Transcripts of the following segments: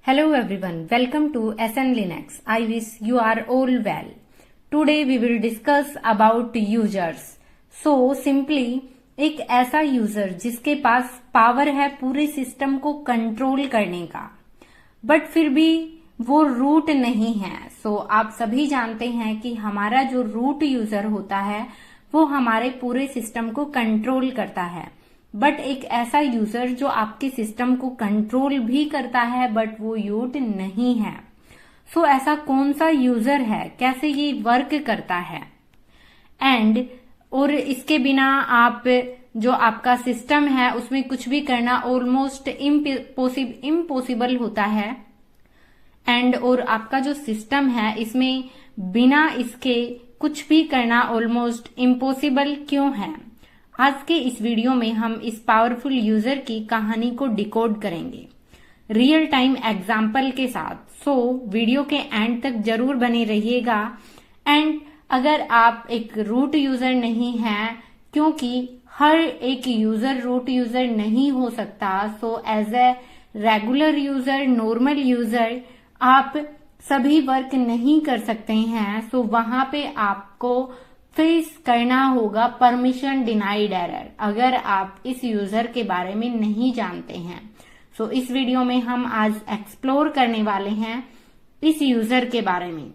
Hello everyone, welcome to SN Linux. I wish you are all well. Today we will discuss about users. So simply एक ऐसा user जिसके पास power है पूरे system को control करने का, बट फिर भी वो रूट नहीं है। सो आप सभी जानते हैं कि हमारा जो रूट यूजर होता है वो हमारे पूरे सिस्टम को कंट्रोल करता है। बट एक ऐसा यूजर जो आपके सिस्टम को कंट्रोल भी करता है बट वो रूट नहीं है। सो ऐसा कौन सा यूजर है, कैसे ये वर्क करता है और इसके बिना आप जो आपका सिस्टम है उसमें कुछ भी करना ऑलमोस्ट इम्पॉसिबल होता है। और आपका जो सिस्टम है इसमें बिना इसके कुछ भी करना ऑलमोस्ट इम्पॉसिबल क्यों है। आज के इस वीडियो में हम इस पावरफुल यूजर की कहानी को डिकोड करेंगे रियल टाइम एग्जाम्पल के साथ। सो वीडियो के एंड तक जरूर बने रहिएगा। एंड अगर आप एक रूट यूजर नहीं हैं, क्योंकि हर एक यूजर रूट यूजर नहीं हो सकता, so as a regular user, normal user आप सभी वर्क नहीं कर सकते हैं। सो वहां पे आपको फेस करना होगा परमिशन डिनाइड एरर, अगर आप इस यूजर के बारे में नहीं जानते हैं। सो इस वीडियो में हम आज एक्सप्लोर करने वाले हैं इस यूजर के बारे में।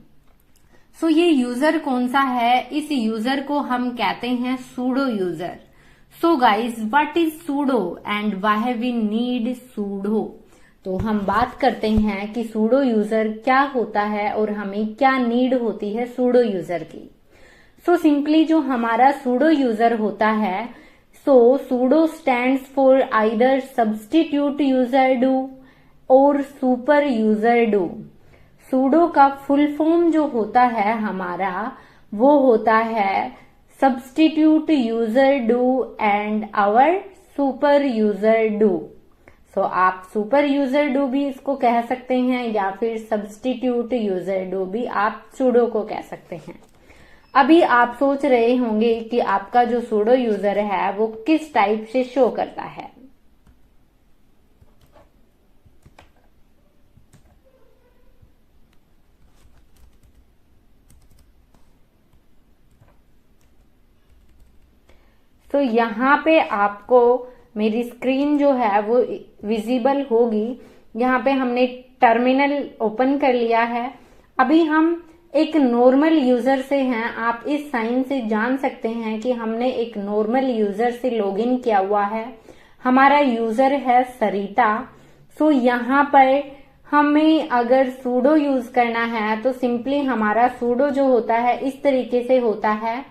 सो ये यूजर कौन सा है? इस यूजर को हम कहते हैं sudo user. So guys, what is sudo and why we need sudo? तो हम बात करते हैं कि सूडो यूजर क्या होता है और हमें क्या नीड होती है सूडो यूजर की। सो सिंपली जो हमारा सूडो यूजर होता है, so sudo stands for either substitute user do और सुपर यूजर डू। सूडो का फुल फॉर्म जो होता है हमारा वो होता है substitute user do and our super user do. So आप सुपर यूजर डू भी इसको कह सकते हैं या फिर सब्स्टिट्यूट यूजर डू भी आप सूडो को कह सकते हैं। अभी आप सोच रहे होंगे कि आपका जो सूडो यूजर है वो किस टाइप से शो करता है। तो यहाँ पे आपको मेरी स्क्रीन जो है वो विजिबल होगी। यहाँ पे हमने टर्मिनल ओपन कर लिया है। अभी हम एक नॉर्मल यूजर से हैं। आप इस साइन से जान सकते हैं कि हमने एक नॉर्मल यूजर से लॉगिन किया हुआ है। हमारा यूजर है सरिता। सो यहाँ पर हमें अगर सूडो यूज करना है तो सिंपली हमारा सूडो जो होता है इस तरीके से होता है,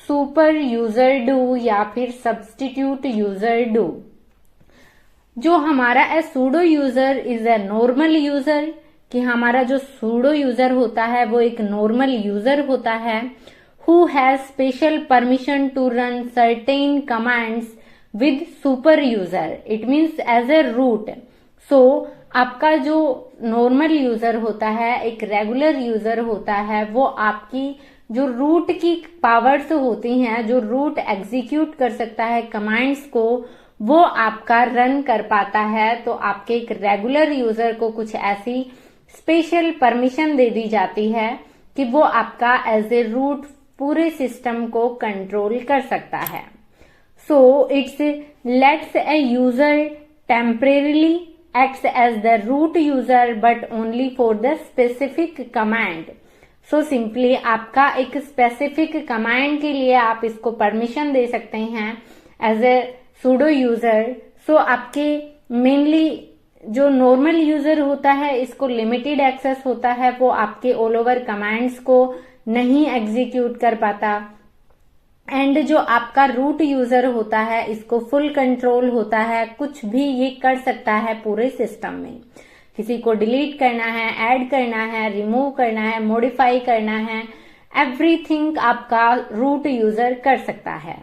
सुपर यूजर डू या फिर सब्स्टिट्यूट यूजर डू। जो हमारा a sudo user is a normal user, कि हमारा जो सूडो यूजर होता है वो एक नॉर्मल यूजर होता है who has special permission to run certain commands with super user. It means as a root. So आपका जो नॉर्मल यूजर होता है, एक रेगुलर यूजर होता है, वो आपकी जो रूट की पावर्स होती हैं, जो रूट एग्जीक्यूट कर सकता है कमांड्स को, वो आपका रन कर पाता है। तो आपके एक रेगुलर यूजर को कुछ ऐसी स्पेशल परमिशन दे दी जाती है कि वो आपका एज ए रूट पूरे सिस्टम को कंट्रोल कर सकता है। So it's lets a user temporarily acts as the root user but only for the specific command. So simply आपका एक स्पेसिफिक कमांड के लिए आप इसको परमिशन दे सकते हैं एज ए सूडो यूजर। सो आपके मेनली जो नॉर्मल यूजर होता है इसको लिमिटेड एक्सेस होता है, वो आपके ऑल ओवर कमांड्स को नहीं एग्जीक्यूट कर पाता। एंड जो आपका रूट यूजर होता है इसको फुल कंट्रोल होता है, कुछ भी ये कर सकता है पूरे सिस्टम में। किसी को डिलीट करना है, ऐड करना है, रिमूव करना है, मॉडिफाई करना है, एवरीथिंग आपका रूट यूजर कर सकता है।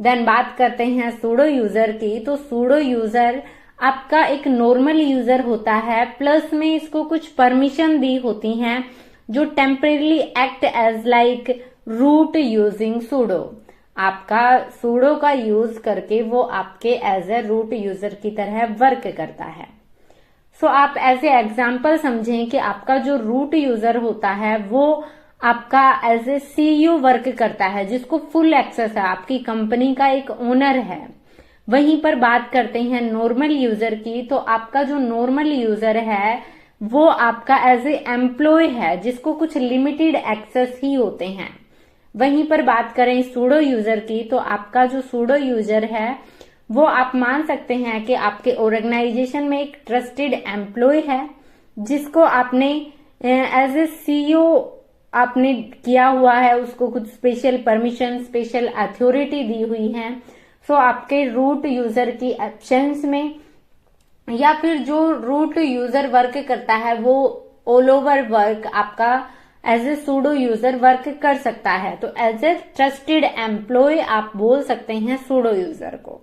देन बात करते हैं सूडो यूजर की। तो सूडो यूजर आपका एक नॉर्मल यूजर होता है, प्लस में इसको कुछ परमिशन दी होती हैं जो temporarily act as like root using sudo. आपका सूडो का यूज करके वो आपके एज ए रूट यूजर की तरह वर्क करता है। सो आप एज ए एग्जाम्पल समझें कि आपका जो रूट यूजर होता है वो आपका एज ए सीईओ वर्क करता है, जिसको फुल एक्सेस है, आपकी कंपनी का एक ओनर है। वहीं पर बात करते हैं नॉर्मल यूजर की, तो आपका जो नॉर्मल यूजर है वो आपका एज ए एम्प्लॉय है, जिसको कुछ लिमिटेड एक्सेस ही होते हैं। वहीं पर बात करें सूडो यूजर की, तो आपका जो सूडो यूजर है वो आप मान सकते हैं कि आपके ऑर्गेनाइजेशन में एक ट्रस्टेड एम्प्लॉय है, जिसको आपने एज ए सीईओ आपने किया हुआ है, उसको कुछ स्पेशल परमिशन, स्पेशल अथॉरिटी दी हुई है। सो आपके रूट यूजर की एब्सेंस में या फिर जो रूट यूजर वर्क करता है वो ऑल ओवर वर्क आपका as a sudo user work कर सकता है। तो एज ए ट्रस्टेड एम्प्लॉय आप बोल सकते हैं सूडो यूजर को।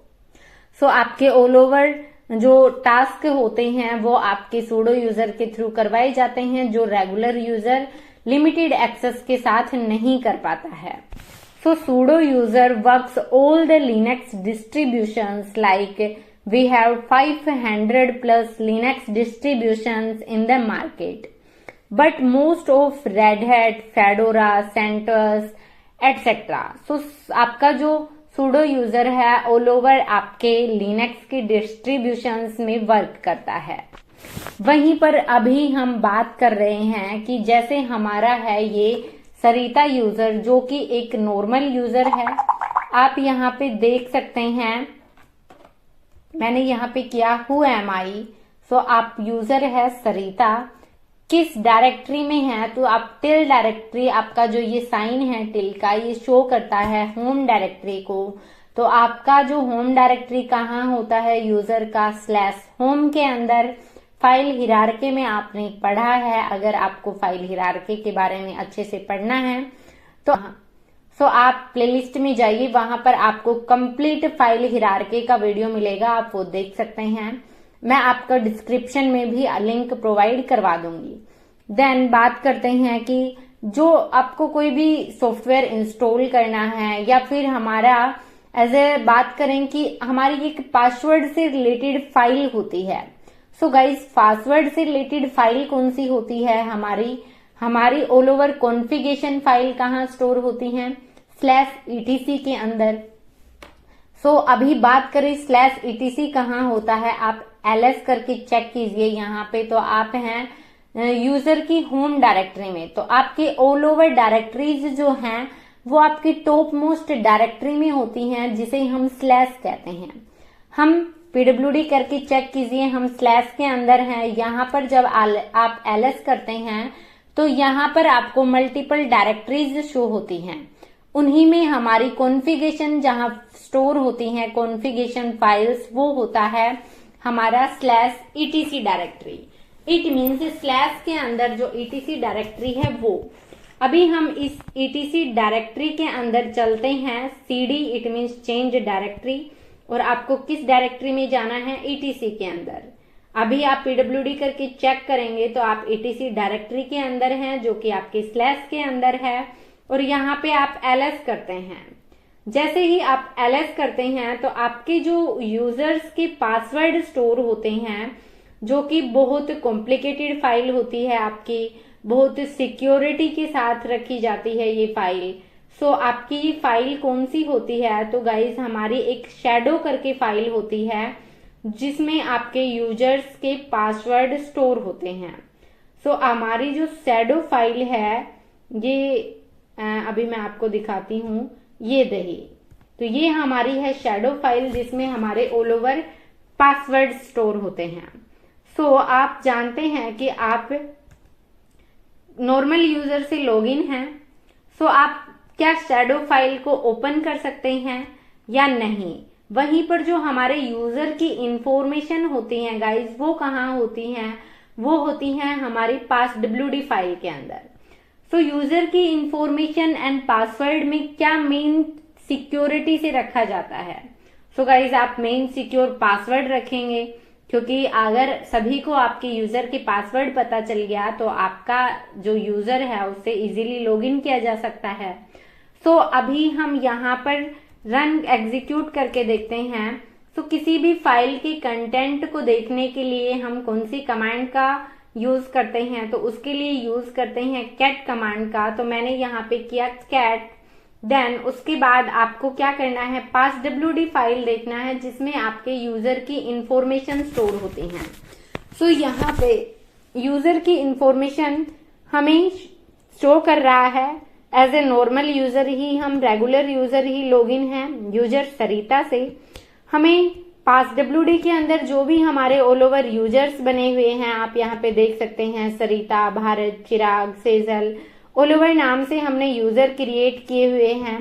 सो आपके ऑल ओवर जो टास्क होते हैं वो आपके सूडो यूजर के थ्रू करवाए जाते हैं, जो रेगुलर यूजर लिमिटेड एक्सेस के साथ नहीं कर पाता है। So sudo user works all the Linux distributions, like we have 500 plus Linux distributions in the market, but most of Red Hat, Fedora, CentOS, etc. So आपका जो sudo यूजर है all over आपके लिनक्स के distributions में work करता है। वहीं पर अभी हम बात कर रहे हैं कि जैसे हमारा है ये सरिता यूजर, जो कि एक नॉर्मल यूजर है। आप यहाँ पे देख सकते हैं, मैंने यहाँ पे किया हु एम आई। सो आप यूजर है सरिता, किस डायरेक्टरी में है, तो आप टिल डायरेक्टरी, आपका जो ये साइन है टिल का, ये शो करता है होम डायरेक्टरी को। तो आपका जो होम डायरेक्टरी कहाँ होता है यूजर का, स्लैश होम के अंदर। फाइल हिरार्की में आपने पढ़ा है, अगर आपको फाइल हिरार्की के बारे में अच्छे से पढ़ना है तो आप प्लेलिस्ट में जाइए, वहां पर आपको कंप्लीट फाइल हिरार्की का वीडियो मिलेगा, आप वो देख सकते हैं। मैं आपका डिस्क्रिप्शन में भी लिंक प्रोवाइड करवा दूंगी। देन बात करते हैं कि जो आपको कोई भी सॉफ्टवेयर इंस्टॉल करना है, या फिर हमारा एज ए बात करें कि हमारी एक पासवर्ड से रिलेटेड फाइल होती है। सो गाइस, पासवर्ड से रिलेटेड फाइल कौन सी होती है, हमारी ऑल ओवर कॉन्फ़िगरेशन फाइल कहाँ स्टोर होती हैं, /etc के अंदर। सो अभी बात करें /etc कहाँ होता है, आप ls करके चेक कीजिए यहाँ पे। तो आप हैं यूजर की होम डायरेक्टरी में, तो आपके ऑल ओवर डायरेक्टरीज जो हैं वो आपकी टॉप मोस्ट डायरेक्टरी में होती हैं, जिसे हम स्लैश कहते हैं। हम pwd करके चेक कीजिए, हम स्लैश के अंदर हैं। यहाँ पर जब आप ls करते हैं तो यहाँ पर आपको मल्टीपल डायरेक्टरीज शो होती हैं, उन्हीं में हमारी कॉन्फ़िगरेशन जहां स्टोर होती हैं, कॉन्फ़िगरेशन फाइल्स, वो होता है हमारा /etc directory. It means slash के अंदर जो etc डायरेक्टरी है वो। अभी हम इस etc डायरेक्टरी के अंदर चलते हैं, cd it means change directory, और आपको किस डायरेक्टरी में जाना है, etc के अंदर। अभी आप pwd करके चेक करेंगे तो आप etc डायरेक्टरी के अंदर हैं, जो कि आपके स्लैश के अंदर है, और यहाँ पे आप ls करते हैं। जैसे ही आप ls करते हैं तो आपके जो यूजर्स के पासवर्ड स्टोर होते हैं, जो कि बहुत कॉम्प्लिकेटेड फाइल होती है, आपकी बहुत सिक्योरिटी के साथ रखी जाती है ये फाइल। सो आपकी ये फाइल कौन सी होती है, तो गाइज हमारी एक शैडो करके फाइल होती है, जिसमें आपके यूजर्स के पासवर्ड स्टोर होते हैं। सो हमारी जो शैडो फाइल है, ये अभी मैं आपको दिखाती हूँ, ये रही। तो ये हमारी है शैडो फाइल, जिसमें हमारे ऑल ओवर पासवर्ड स्टोर होते हैं। सो आप जानते हैं कि आप नॉर्मल यूजर से लॉगिन हैं, सो आप क्या शैडो फाइल को ओपन कर सकते हैं या नहीं। वहीं पर जो हमारे यूजर की इंफॉर्मेशन होती हैं गाइज, वो कहाँ होती हैं, वो होती हैं हमारी passwd फाइल के अंदर। सो यूजर की इंफॉर्मेशन एंड पासवर्ड में क्या मेन सिक्योरिटी से रखा जाता है। सो गाइज आप मेन सिक्योर पासवर्ड रखेंगे, क्योंकि अगर सभी को आपके यूजर के पासवर्ड पता चल गया तो आपका जो यूजर है उससे इजीली लॉगिन किया जा सकता है। सो अभी हम यहाँ पर रन एग्जीक्यूट करके देखते हैं सो किसी भी फाइल के कंटेंट को देखने के लिए हम कौन सी कमांड का यूज करते हैं, तो उसके लिए यूज करते हैं कैट कमांड का। तो मैंने यहाँ पे किया कैट। देन उसके बाद आपको क्या करना है, passwd फाइल देखना है जिसमें आपके यूजर की इंफॉर्मेशन स्टोर होती हैं। सो यहाँ पे यूजर की इंफॉर्मेशन हमें शो कर रहा है। एज ए नॉर्मल यूजर ही, हम रेगुलर यूजर ही लॉगिन हैं यूजर सरिता से। हमें passwd के अंदर जो भी हमारे ऑल ओवर यूजर्स बने हुए हैं, आप यहाँ पे देख सकते हैं, सरिता, भारत, चिराग, सेजल, ऑल ओवर नाम से हमने यूजर क्रिएट किए हुए हैं।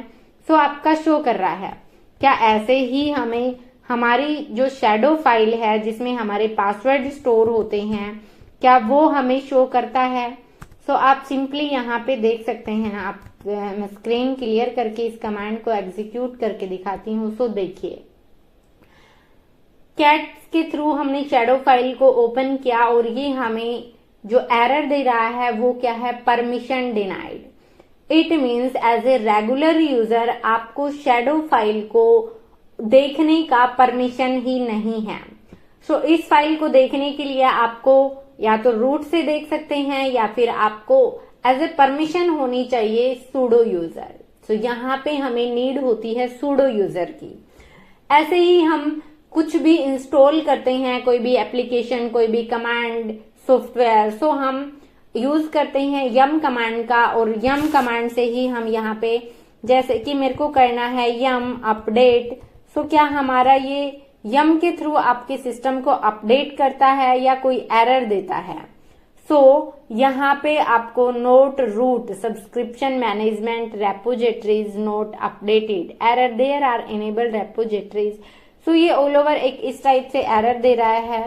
सो आपका शो कर रहा है। क्या ऐसे ही हमें हमारी जो शैडो फाइल है जिसमें हमारे पासवर्ड स्टोर होते हैं, क्या वो हमें शो करता है? सो आप सिंपली यहाँ पे देख सकते हैं। आप मैं स्क्रीन क्लियर करके इस कमांड को एग्जीक्यूट करके दिखाती हूँ। सो देखिए, कैट के थ्रू हमने शैडो फाइल को ओपन किया और ये हमें जो एरर दे रहा है वो क्या है, permission denied. It means as a regular user आपको शैडो फाइल को देखने का परमिशन ही नहीं है। सो इस फाइल को देखने के लिए आपको या तो रूट से देख सकते हैं या फिर आपको एज ए परमिशन होनी चाहिए सूडो यूजर। सो यहाँ पे हमें नीड होती है सूडो यूजर की। ऐसे ही हम कुछ भी इंस्टॉल करते हैं, कोई भी एप्लीकेशन, कोई भी कमांड, सॉफ्टवेयर, सो हम यूज करते हैं यम कमांड का। और यम कमांड से ही हम यहाँ पे, जैसे कि मेरे को करना है यम अपडेट, सो क्या हमारा ये यम के थ्रू आपके सिस्टम को अपडेट करता है या कोई एरर देता है? सो यहाँ पे आपको not root subscription management repositories not updated error there are enabled repositories. So ये ऑल ओवर एक इस टाइप से एरर दे रहा है।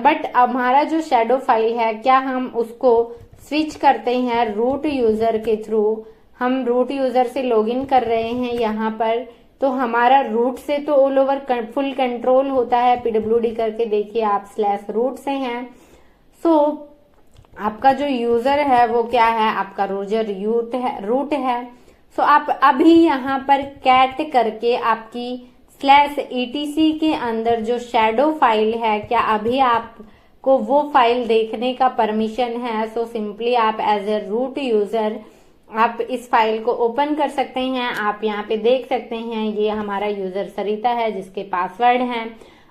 बट हमारा जो शैडो फाइल है, क्या हम उसको स्विच करते हैं रूट यूजर के थ्रू? हम रूट यूजर से लॉगिन कर रहे हैं यहाँ पर, तो हमारा रूट से तो ऑल ओवर फुल कंट्रोल होता है। पीडब्ल्यूडी करके देखिए आप, /रूट से हैं। सो आपका जो यूजर है वो क्या है, आपका यूजर रूट है। सो आप अभी यहाँ पर कैट करके आपकी /etc के अंदर जो शैडो फाइल है, क्या अभी आपको वो फाइल देखने का परमिशन है? सो सिंपली आप एज ए रूट यूजर आप इस फाइल को ओपन कर सकते हैं। आप यहाँ पे देख सकते हैं, ये हमारा यूजर सरिता है जिसके पासवर्ड हैं।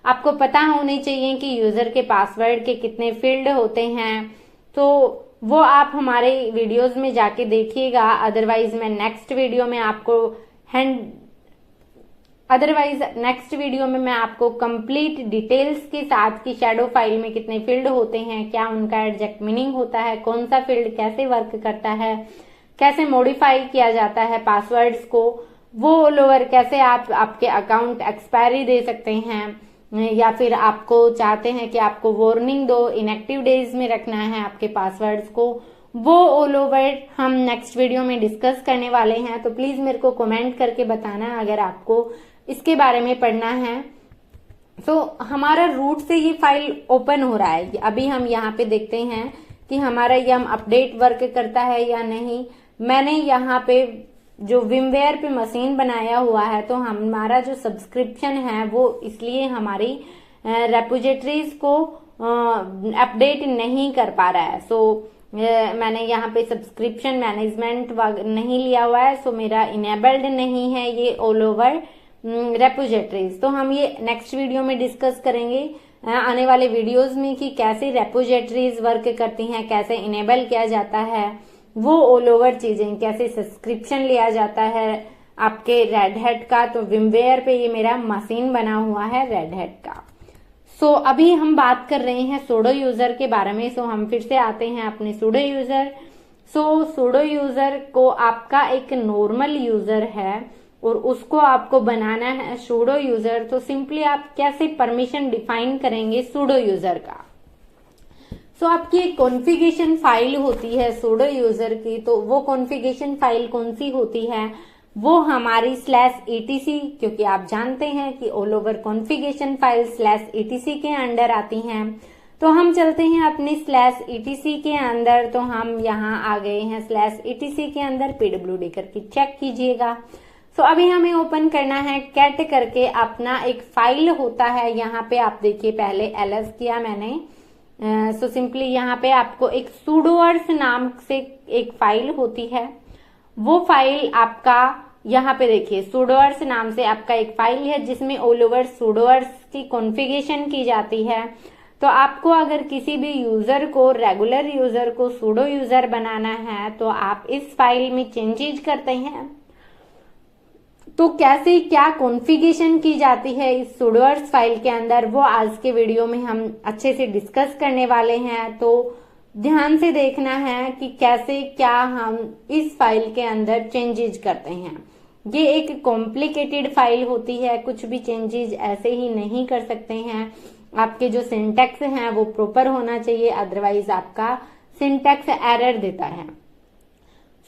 आपको पता होने चाहिए कि यूजर के पासवर्ड के कितने फील्ड होते हैं, तो वो आप हमारे वीडियोस में जाके देखिएगा। अदरवाइज नेक्स्ट वीडियो में मैं आपको कंप्लीट डिटेल्स के साथ कि शैडो फाइल में कितने फील्ड होते हैं, क्या उनका एग्जैक्ट मीनिंग होता है, कौन सा फील्ड कैसे वर्क करता है, कैसे मॉडिफाई किया जाता है पासवर्ड्स को, वो ऑल ओवर कैसे आप आपके अकाउंट एक्सपायरी दे सकते हैं, या फिर आपको चाहते हैं कि आपको वार्निंग दो, इनएक्टिव डेज में रखना है आपके पासवर्ड्स को, वो ऑल ओवर हम नेक्स्ट वीडियो में डिस्कस करने वाले हैं। तो प्लीज मेरे को कमेंट करके बताना अगर आपको इसके बारे में पढ़ना है। तो हमारा रूट से ये फाइल ओपन हो रहा है। अभी हम यहाँ पे देखते हैं कि हमारा यम अपडेट वर्क करता है या नहीं। मैंने यहाँ पे जो विमवेयर पे मशीन बनाया हुआ है, तो हमारा जो सब्सक्रिप्शन है वो इसलिए हमारी रेपोजिटरीज को अपडेट नहीं कर पा रहा है। सो मैंने यहाँ पे सब्सक्रिप्शन मैनेजमेंट नहीं लिया हुआ है, सो मेरा इनेबल्ड नहीं है ये ऑल ओवर रेपोजिटरीज। तो हम ये नेक्स्ट वीडियो में डिस्कस करेंगे आने वाले वीडियोस में कि कैसे रेपोजिटरीज वर्क करती हैं, कैसे इनेबल किया जाता है, वो ऑल ओवर चीजें, कैसे सब्सक्रिप्शन लिया जाता है आपके रेड हैट का। तो विमवेयर पे ये मेरा मशीन बना हुआ है रेड हैट का। सो अभी हम बात कर रहे हैं सूडो यूजर के बारे में। सो हम फिर से आते हैं अपने सूडो यूजर। सो सूडो यूजर को आपका एक नॉर्मल यूजर है और उसको आपको बनाना है सूडो यूजर। तो सिंपली आप कैसे परमिशन डिफाइन करेंगे सूडो यूजर का? सो आपकी एक कॉन्फ़िगरेशन फाइल होती है सूडो यूजर की। तो वो कॉन्फ़िगरेशन फाइल कौन सी होती है? वो हमारी /etc, क्योंकि आप जानते हैं कि all over configuration file /etc के अंडर आती हैं। तो हम चलते हैं अपने /etc के अंदर। तो हम यहाँ आ गए हैं /etc के अंदर, pwd करके चेक कीजिएगा। तो अभी हमें ओपन करना है कैट करके अपना एक फाइल होता है। यहाँ पे आप देखिए पहले ls किया मैंने। सो सिंपली यहाँ पे आपको एक sudoers नाम से एक फाइल होती है। वो फाइल आपका यहाँ पे देखिए sudoers नाम से आपका एक फाइल है जिसमें ऑल ओवर sudoers की कॉन्फ़िगरेशन की जाती है। तो आपको अगर किसी भी यूजर को, रेगुलर यूजर को sudo यूजर बनाना है तो आप इस फाइल में चेंजेस करते हैं। तो कैसे क्या कॉन्फ़िगरेशन की जाती है इस sudoers फाइल के अंदर, वो आज के वीडियो में हम अच्छे से डिस्कस करने वाले हैं। तो ध्यान से देखना है कि कैसे क्या हम इस फाइल के अंदर चेंजेस करते हैं। ये एक कॉम्प्लिकेटेड फाइल होती है, कुछ भी चेंजेस ऐसे ही नहीं कर सकते हैं। आपके जो सिंटैक्स हैं वो प्रॉपर होना चाहिए, अदरवाइज आपका सिंटैक्स एरर देता है।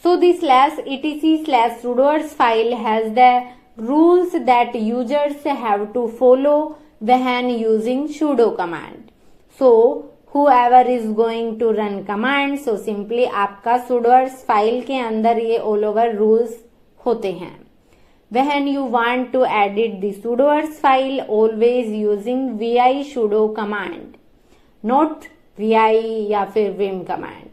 So the /etc/sudoers file has the rules that users have to follow when using sudo command. So whoever is going to run command, so simply आपका sudoers file के अंदर ये all over rules होते हैं। When you want to edit the sudoers file, always using vi sudo command, not vi या फिर vim command।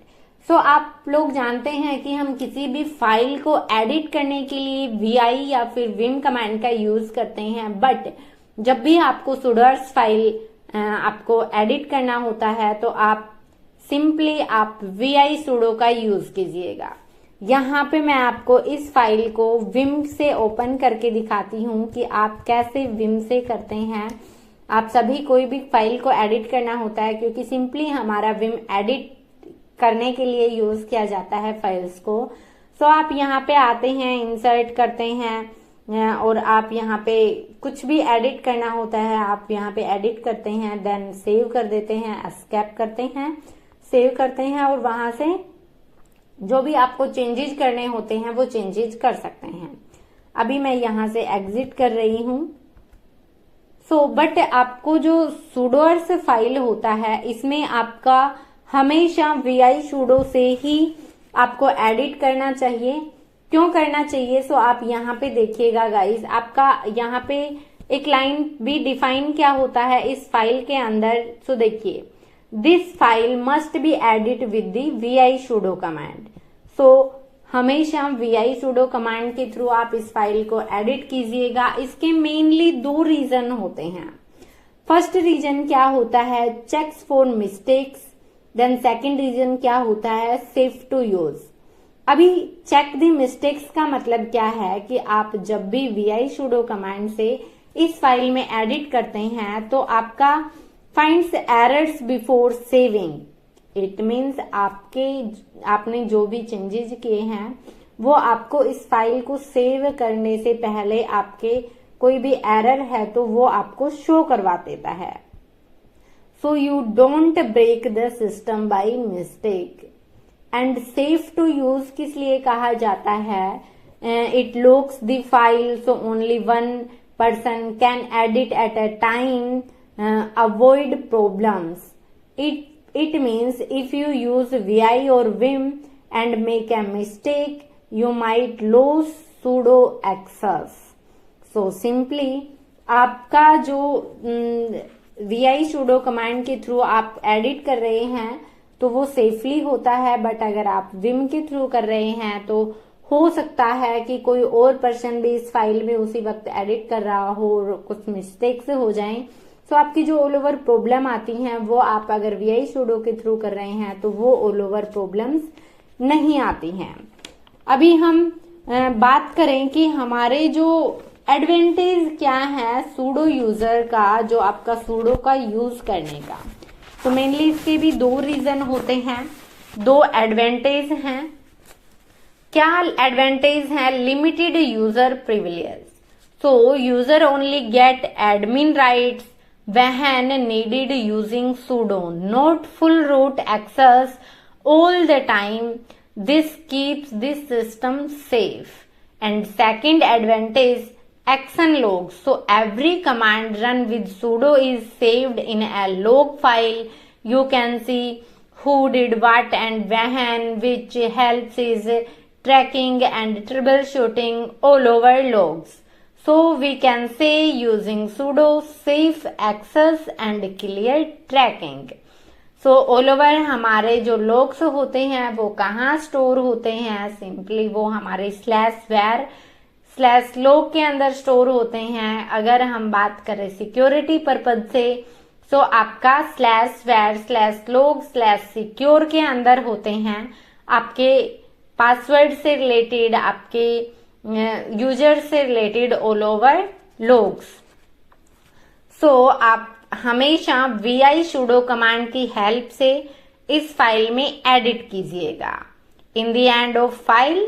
तो आप लोग जानते हैं कि हम किसी भी फाइल को एडिट करने के लिए vi या फिर vim कमांड का यूज करते हैं, बट जब भी आपको sudoers फाइल आपको एडिट करना होता है तो आप सिंपली आप vi sudo का यूज कीजिएगा। यहाँ पे मैं आपको इस फाइल को vim से ओपन करके दिखाती हूँ कि आप कैसे vim से करते हैं। आप सभी कोई भी फाइल को एडिट करना होता है क्योंकि सिंपली हमारा vim एडिट करने के लिए यूज किया जाता है फाइल्स को। सो आप यहाँ पे आते हैं, इंसर्ट करते हैं और आप यहाँ पे कुछ भी एडिट करना होता है आप यहाँ पे एडिट करते हैं, देन सेव कर देते हैं, एस्केप करते हैं, सेव करते हैं और वहां से जो भी आपको चेंजेस करने होते हैं वो चेंजेस कर सकते हैं। अभी मैं यहाँ से एग्जिट कर रही हूँ। सो बट आपको जो sudoers फाइल होता है इसमें आपका हमेशा vi sudo से ही आपको एडिट करना चाहिए। क्यों करना चाहिए? सो आप यहाँ पे देखिएगा गाइस, आपका यहाँ पे एक लाइन भी डिफाइन क्या होता है इस फाइल के अंदर। सो देखिए, this file must be edit with the vi sudo command. So हमेशा vi sudo कमांड के थ्रू आप इस फाइल को एडिट कीजिएगा। इसके मेनली दो रीजन होते हैं। फर्स्ट रीजन क्या होता है, checks for mistakes. Then second reason क्या होता है, सेफ टू यूज। अभी चेक द मिस्टेक्स का मतलब क्या है कि आप जब भी vi sudo कमांड से इस फाइल में एडिट करते हैं तो आपका finds errors before saving. It means आपने जो भी चेंजेस किए हैं वो आपको इस फाइल को सेव करने से पहले आपके कोई भी एरर है तो वो आपको शो करवा देता है। So you don't break the system by mistake। And safe to use किस लिए कहा जाता है? It locks the file so only one person can edit at a time, avoid problems। It means if you use vi or vim and make a mistake, you might lose sudo access। So simply आपका जो vi sudo command के through आप edit कर रहे हैं तो वो safely होता है, बट अगर आप vim के थ्रू कर रहे हैं तो हो सकता है कि कोई और पर्सन भी इस फाइल में उसी वक्त एडिट कर रहा हो और कुछ मिस्टेक्स हो जाएं। तो आपकी जो ऑल ओवर प्रॉब्लम आती हैं वो आप अगर vi sudo के थ्रू कर रहे हैं तो वो ऑल ओवर प्रॉब्लम्स नहीं आती हैं। अभी हम बात करें कि हमारे जो एडवांटेज क्या है सूडो यूजर का, जो आपका सूडो का यूज करने का। तो मेनली इसके भी दो रीजन होते हैं, दो एडवांटेज हैं। क्या एडवांटेज है? Limited user privilege. So user only get admin rights when needed using sudo, not full root access all the time. This keeps this system safe. And second advantage, action log। So every command run with sudo is saved in a log file। You can see who did what and when, which helps is tracking and troubleshooting all over logs. So we can say using sudo safe access and clear tracking. So all over हमारे जो logs होते हैं वो कहाँ store होते हैं, simply वो हमारे /var/log के अंदर स्टोर होते हैं। अगर हम बात करें सिक्योरिटी पर्पज से, तो आपका /var/log/secure के अंदर होते हैं आपके पासवर्ड से रिलेटेड, आपके यूजर से रिलेटेड ऑल ओवर लोग्स। सो आप हमेशा vi sudo कमांड की हेल्प से इस फाइल में एडिट कीजिएगा in the end of file.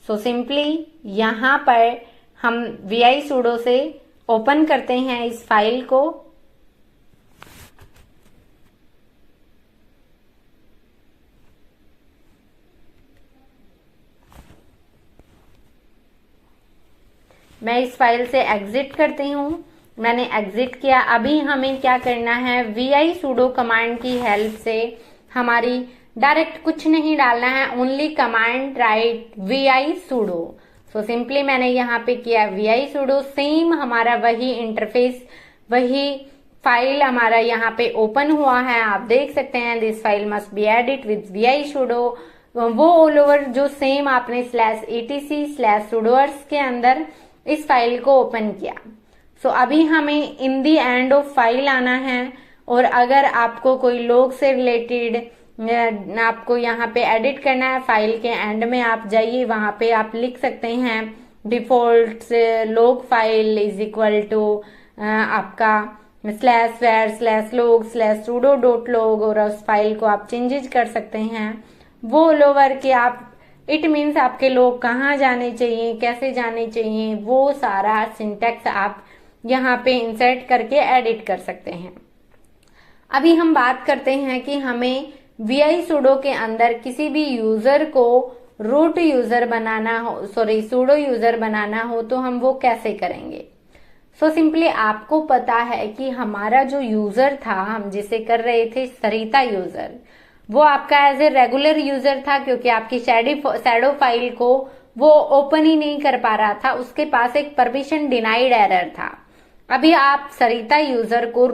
So simply यहां पर हम vi sudo से ओपन करते हैं इस फाइल को। मैं इस फाइल से एग्जिट करती हूँ। मैंने एग्जिट किया। अभी हमें क्या करना है, vi sudo कमांड की हेल्प से हमारी डायरेक्ट कुछ नहीं डालना है, only command right vi sudo। So simply मैंने यहाँ पे किया vi sudo, सेम हमारा वही इंटरफेस, वही फाइल हमारा यहाँ पे ओपन हुआ है। आप देख सकते हैं this file must be edit with vi sudo। वो ऑल ओवर जो सेम आपने /etc/sudoers के अंदर इस फाइल को ओपन किया। सो अभी हमें इन दी एंड ऑफ फाइल आना है। और अगर आपको कोई लॉग से रिलेटेड आपको यहाँ पे एडिट करना है, फाइल के एंड में आप जाइए, वहां पे आप लिख सकते हैं default log file is equal to आपका /var/log/sudo.log, और उस फाइल को आप चेंजेस कर सकते हैं। वो ऑल ओवर के आप इट मीन्स आपके लोग कहाँ जाने चाहिए, कैसे जाने चाहिए, वो सारा सिंटेक्स आप यहाँ पे इंसर्ट करके एडिट कर सकते हैं। अभी हम बात करते हैं कि हमें vi sudo के अंदर किसी भी यूजर को रूट यूजर बनाना हो, sudo यूजर बनाना हो, तो हम वो कैसे करेंगे। सो सिंपली आपको पता है कि हमारा जो यूजर था, हम जिसे कर रहे थे सरिता यूजर, वो आपका एज ए रेगुलर यूजर था, क्योंकि आपकी शैडो फाइल को वो ओपन ही नहीं कर पा रहा था, उसके पास एक परमिशन डिनाइड एरर था। अभी आप सरिता यूजर को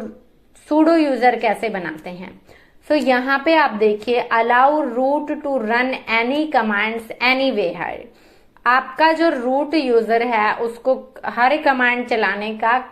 सूडो यूजर कैसे बनाते हैं। सो यहाँ पे आप देखिए allow root to run any commands anywhere. आपका जो रूट यूजर है उसको हर कमांड चलाने का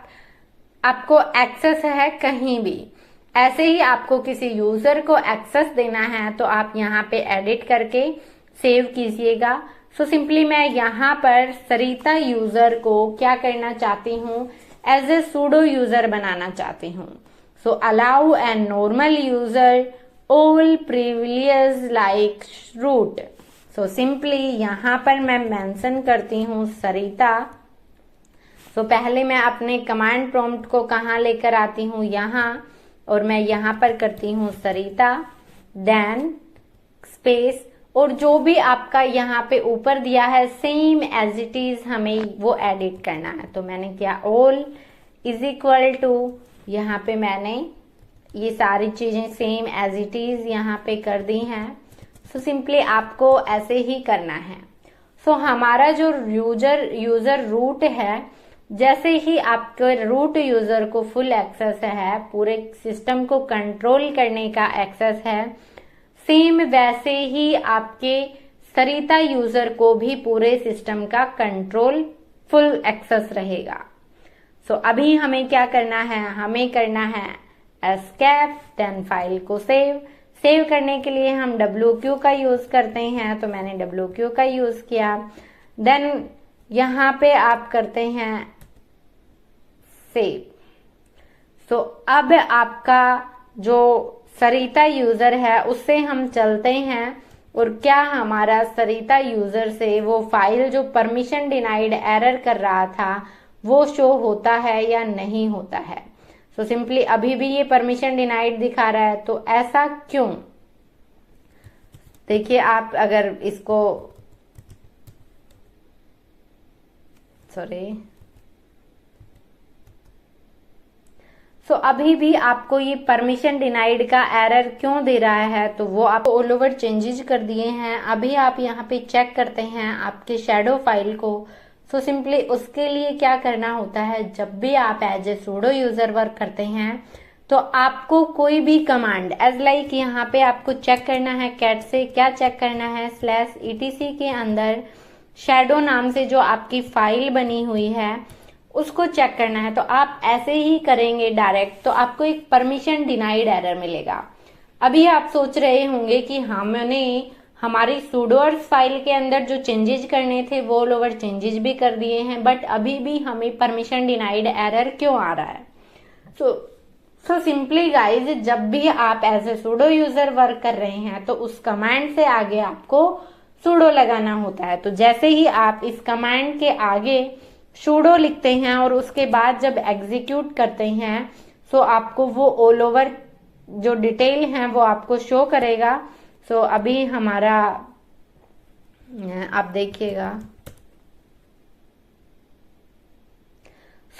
आपको एक्सेस है कहीं भी। ऐसे ही आपको किसी यूजर को एक्सेस देना है तो आप यहाँ पे एडिट करके सेव कीजिएगा। सो सिंपली मैं यहाँ पर सरिता यूजर को क्या करना चाहती हूँ, एज ए सूडो यूजर बनाना चाहती हूँ। So allow an normal user all privilege like root. So simply यहाँ पर मैं मेंशन करती हूँ सरिता। सो पहले मैं अपने कमांड प्रॉम्प्ट को कहाँ लेकर आती हूँ, यहाँ, और मैं यहाँ पर करती हूँ सरिता देन स्पेस, और जो भी आपका यहाँ पे ऊपर दिया है सेम एज इट इज हमें वो एडिट करना है। तो मैंने किया ऑल इज इक्वल टू, यहाँ पे मैंने ये सारी चीजें सेम एज इट इज यहाँ पे कर दी हैं। सो सिंपली आपको ऐसे ही करना है। सो हमारा जो यूजर रूट है, जैसे ही आपके रूट यूजर को फुल एक्सेस है, पूरे सिस्टम को कंट्रोल करने का एक्सेस है, सेम वैसे ही आपके सरिता यूजर को भी पूरे सिस्टम का कंट्रोल फुल एक्सेस रहेगा। सो अभी हमें क्या करना है, हमें करना है एस्केप, देन फाइल को सेव करने के लिए हम WQ का यूज करते हैं, तो मैंने WQ का यूज किया। देन यहाँ पे आप करते हैं सेव। सो अब आपका जो सरिता यूजर है उससे हम चलते हैं, और क्या हमारा सरिता यूजर से वो फाइल जो परमिशन डिनाइड एरर कर रहा था वो शो होता है या नहीं होता है। सो सिंपली अभी भी ये परमिशन डिनाइड दिखा रहा है, तो ऐसा क्यों। देखिए आप अगर इसको सो अभी भी आपको ये परमिशन डिनाइड का एरर क्यों दे रहा है, तो वो आप ऑल ओवर चेंजेस कर दिए हैं। अभी आप यहाँ पे चेक करते हैं आपके शैडो फाइल को। सो सिंपली उसके लिए क्या करना होता है, जब भी आप as a sudo user work करते हैं तो आपको कोई भी कमांड एज लाइक यहाँ पे आपको चेक करना है कैट से, क्या चेक करना है, /etc के अंदर शैडो नाम से जो आपकी फाइल बनी हुई है उसको चेक करना है। तो आप ऐसे ही करेंगे डायरेक्ट तो आपको एक परमिशन डिनाइड एरर मिलेगा। अभी आप सोच रहे होंगे कि हमने हमारी सूडोर्स फाइल के अंदर जो चेंजेस करने थे वो ऑल ओवर चेंजेस भी कर दिए हैं, बट अभी भी हमें परमिशन डिनाइड एरर क्यों आ रहा है। सो सिंपली गाइज, जब भी आप as a sudo user work कर रहे हैं तो उस कमांड से आगे आपको सूडो लगाना होता है। तो जैसे ही आप इस कमांड के आगे सूडो लिखते हैं और उसके बाद जब एग्जीक्यूट करते हैं सो आपको वो ऑल ओवर जो डिटेल है वो आपको शो करेगा। सो अभी हमारा आप देखिएगा,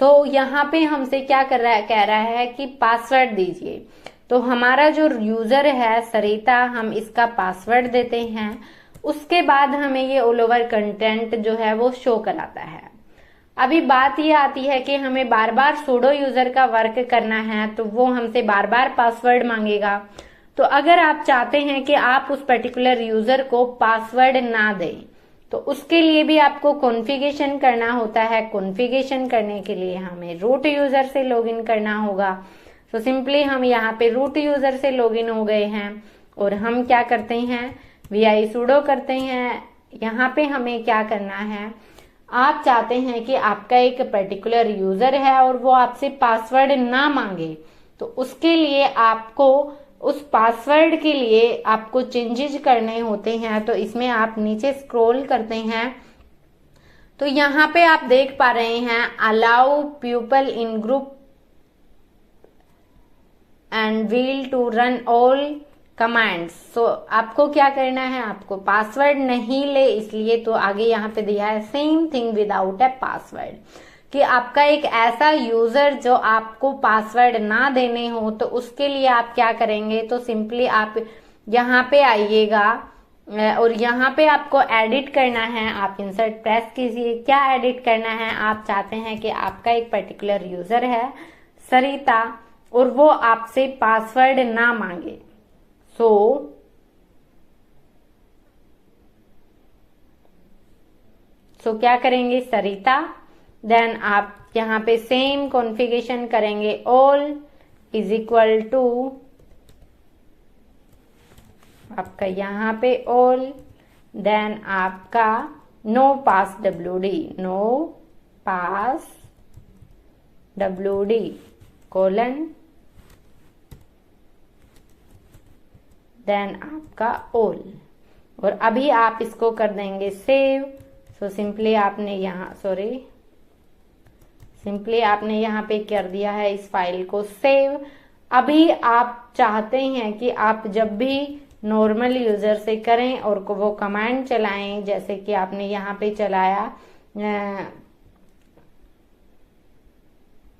सो यहाँ पे हमसे क्या कह रहा है कि पासवर्ड दीजिए। तो हमारा जो यूजर है सरिता, हम इसका पासवर्ड देते हैं, उसके बाद हमें ये ऑल ओवर कंटेंट जो है वो शो कराता है। अभी बात ये आती है कि हमें बार बार सूडो यूजर का वर्क करना है तो वो हमसे बार बार पासवर्ड मांगेगा। तो अगर आप चाहते हैं कि आप उस पर्टिकुलर यूजर को पासवर्ड ना दें तो उसके लिए भी आपको कॉन्फ़िगरेशन करना होता है। कॉन्फ़िगरेशन करने के लिए हमें रूट यूजर से लॉगिन करना होगा। तो सिंपली हम यहाँ पे रूट यूजर से लॉगिन हो गए हैं और हम क्या करते हैं, vi sudo करते हैं। यहाँ पे हमें क्या करना है, आप चाहते हैं कि आपका एक पर्टिकुलर यूजर है और वो आपसे पासवर्ड ना मांगे तो उसके लिए आपको उस पासवर्ड के लिए आपको चेंजेस करने होते हैं। तो इसमें आप नीचे स्क्रॉल करते हैं तो यहाँ पे आप देख पा रहे हैं allow people in group and will to run all commands. So आपको क्या करना है, आपको पासवर्ड नहीं ले इसलिए तो आगे यहाँ पे दिया है same thing without a password, कि आपका एक ऐसा यूजर जो आपको पासवर्ड ना देने हो तो उसके लिए आप क्या करेंगे, तो सिंपली आप यहाँ पे आइएगा और यहाँ पे आपको एडिट करना है। आप इंसर्ट प्रेस कीजिए। क्या एडिट करना है, आप चाहते हैं कि आपका एक पर्टिकुलर यूजर है सरिता और वो आपसे पासवर्ड ना मांगे। सो क्या करेंगे, सरिता, देन आप यहाँ पे सेम कॉन्फ़िगरेशन करेंगे, ऑल इज इक्वल टू आपका यहाँ पे ऑल, देन आपका नो पास wd कोलन, देन आपका ऑल, और अभी आप इसको कर देंगे सेव। सो सिंपली आपने यहाँ पे कर दिया है इस फाइल को सेव। अभी आप चाहते हैं कि आप जब भी नॉर्मल यूजर से करें और वो कमांड चलाएं, जैसे कि आपने यहाँ पे चलाया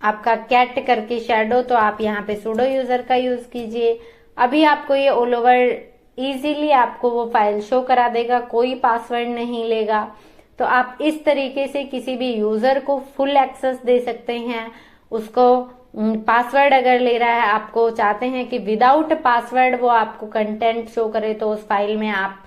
आपका कैट करके शैडो, तो आप यहाँ पे सूडो यूजर का यूज कीजिए। अभी आपको ये ऑल ओवर इजीली आपको वो फाइल शो करा देगा, कोई पासवर्ड नहीं लेगा। तो आप इस तरीके से किसी भी यूजर को फुल एक्सेस दे सकते हैं। उसको पासवर्ड अगर ले रहा है, आपको चाहते हैं कि विदाउट पासवर्ड वो आपको कंटेंट शो करे, तो उस फाइल में आप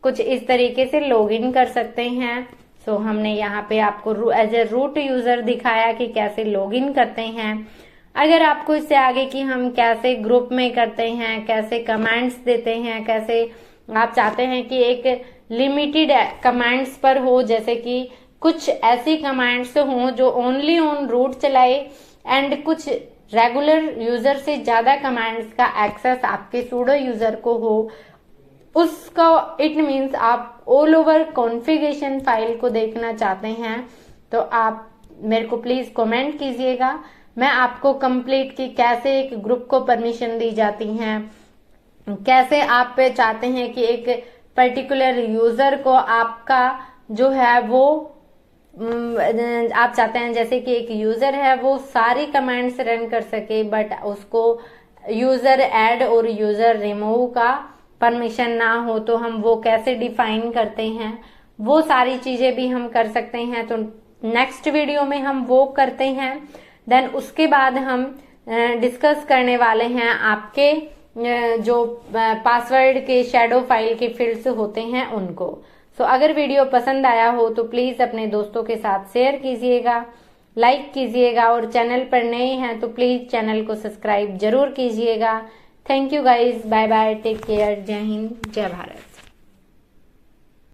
कुछ इस तरीके से लॉगिन कर सकते हैं। सो हमने यहाँ पे आपको एज ए रूट यूजर दिखाया कि कैसे लॉगिन करते हैं। अगर आपको इससे आगे कि हम कैसे ग्रुप में करते हैं, कैसे कमांड्स देते हैं, कैसे आप चाहते हैं कि एक लिमिटेड कमांड्स पर हो, जैसे कि कुछ ऐसी कमांड्स हों जो ओनली ऑन रूट चलाए एंड कुछ रेगुलर यूजर से ज्यादा कमांड्स का एक्सेस आपके सूडो यूजर को हो, उसका इट मीन्स आप ऑल ओवर कॉन्फ़िगरेशन फाइल को देखना चाहते हैं तो आप मेरे को प्लीज कमेंट कीजिएगा। मैं आपको कंप्लीट की कैसे एक ग्रुप को परमिशन दी जाती है, कैसे आप चाहते हैं कि एक पर्टिकुलर यूजर को आपका जो है वो आप चाहते हैं जैसे कि एक यूजर है वो सारी कमांड्स रन कर सके, बट उसको यूजर ऐड और यूजर रिमूव का परमिशन ना हो, तो हम वो कैसे डिफाइन करते हैं, वो सारी चीजें भी हम कर सकते हैं। तो नेक्स्ट वीडियो में हम वो करते हैं। देन उसके बाद हम डिस्कस करने वाले हैं आपके जो पासवर्ड के शैडो फाइल के फील्ड्स होते हैं उनको। सो अगर वीडियो पसंद आया हो तो प्लीज अपने दोस्तों के साथ शेयर कीजिएगा, लाइक कीजिएगा, और चैनल पर नए हैं तो प्लीज चैनल को सब्सक्राइब जरूर कीजिएगा। Thank you guys, bye bye, take care, जय हिंद, जय भारत।